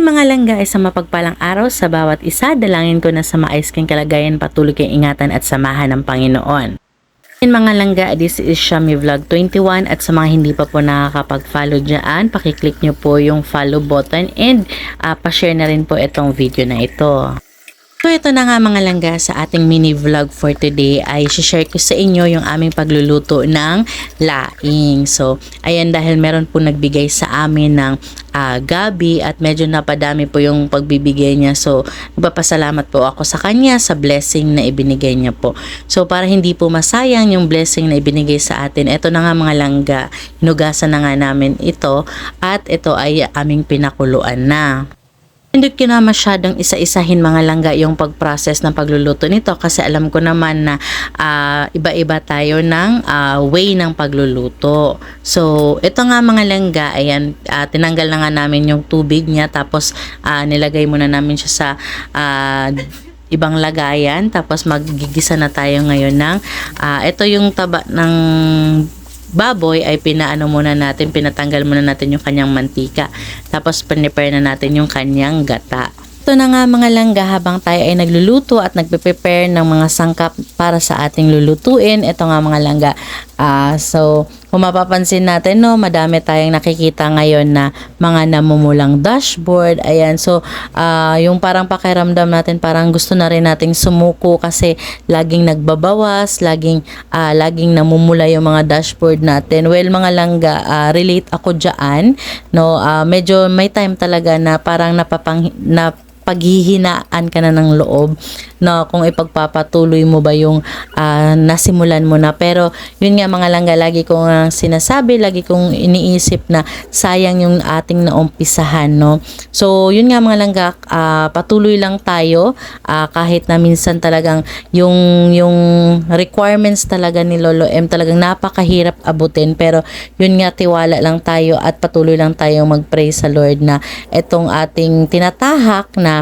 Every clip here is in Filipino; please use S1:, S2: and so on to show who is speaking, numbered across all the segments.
S1: Mga langga, isang mapagpalang araw sa bawat isa. Dalangin ko na sa maayos kang kalagayan, patuloy kang ingatan at samahan ng Panginoon. Mga langga, this is Shami Vlog 21 at sa mga hindi pa po nakakapag-follow dyan, pakiclick nyo po yung follow button and pa-share na rin po itong video na ito. So ito na nga mga langga, sa ating mini vlog for today ay share ko sa inyo yung aming pagluluto ng laing. So ayan, dahil meron po nagbigay sa amin ng gabi at medyo napadami po yung pagbibigay niya. So nagpapasalamat po ako sa kanya sa blessing na ibinigay niya po. So para hindi po masayang yung blessing na ibinigay sa atin, ito na nga mga langga, hinugasan na nga namin ito at ito ay aming pinakuluan na. Hindi ko na masyadong isa-isahin mga langga yung pag-process ng pagluluto nito kasi alam ko naman na iba-iba tayo ng way ng pagluluto. So, ito nga mga langga, ayan, tinanggal na nga namin yung tubig niya tapos nilagay muna namin siya sa ibang lagayan tapos magigisa na tayo ngayon ng ito yung taba ng baboy ay pinatanggal muna natin yung kanyang mantika. Tapos prepare na natin yung kanyang gata. Ito na nga mga langga, habang tayo ay nagluluto at nagpe-prepare ng mga sangkap para sa ating lulutuin. Ito nga mga langga. So, kung mapapansin natin, no, madami tayong nakikita ngayon na mga namumulang dashboard. Ayan, so, yung parang pakiramdam natin, parang gusto na rin nating sumuko kasi laging nagbabawas, laging namumula yung mga dashboard natin. Well, mga langga, relate ako dyan. No, medyo may time talaga na parang paghihinaan ka na ng loob na kung ipagpapatuloy mo ba yung nasimulan mo na. Pero yun nga mga langga, lagi kong sinasabi, lagi kong iniisip na sayang yung ating naumpisahan, no. So yun nga mga langga, patuloy lang tayo kahit na minsan talagang yung requirements talaga ni Lolo M talagang napakahirap abutin, pero yun nga, tiwala lang tayo at patuloy lang tayo mag-pray sa Lord na itong ating tinatahak na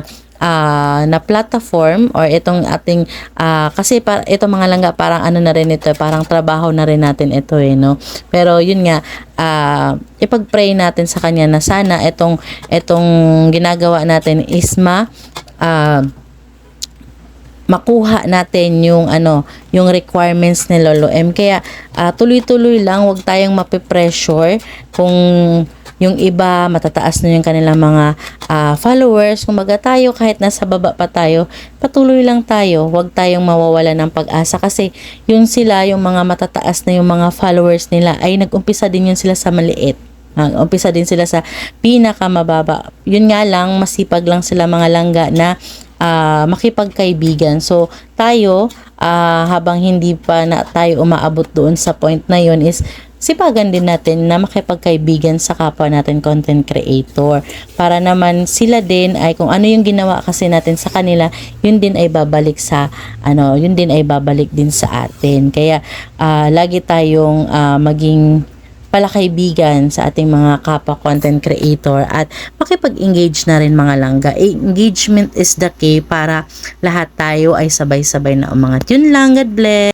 S1: platform or itong ating kasi ito mga langga, parang ano na rin ito, parang trabaho na rin natin ito no. Pero yun nga, ipag-pray natin sa kanya na sana itong ginagawa natin is makuha natin yung requirements ni Lolo M. Kaya tuloy-tuloy lang, wag tayong mape-pressure kung yung iba matataas na yung kanilang mga followers. Kumbaga tayo, kahit nasa baba pa tayo, patuloy lang tayo, wag tayong mawawala ng pag-asa kasi yung mga matataas na yung mga followers nila ay nag-umpisa din yun sila sa maliit. Umpisa din sila sa pinakamababa. Yun nga lang, masipag lang sila mga langga na makipagkaibigan. So tayo, habang hindi pa na tayo umaabot doon sa point na yun, is sipagan din natin na makipagkaibigan sa kapwa natin content creator, para naman sila din ay kung ano yung ginawa kasi natin sa kanila, yun din ay babalik din sa atin. Kaya lagi tayong maging palakaibigan sa ating mga kapwa content creator at makipag-engage na rin mga langga. Engagement is the key para lahat tayo ay sabay-sabay na umangat. Yun lang, God bless!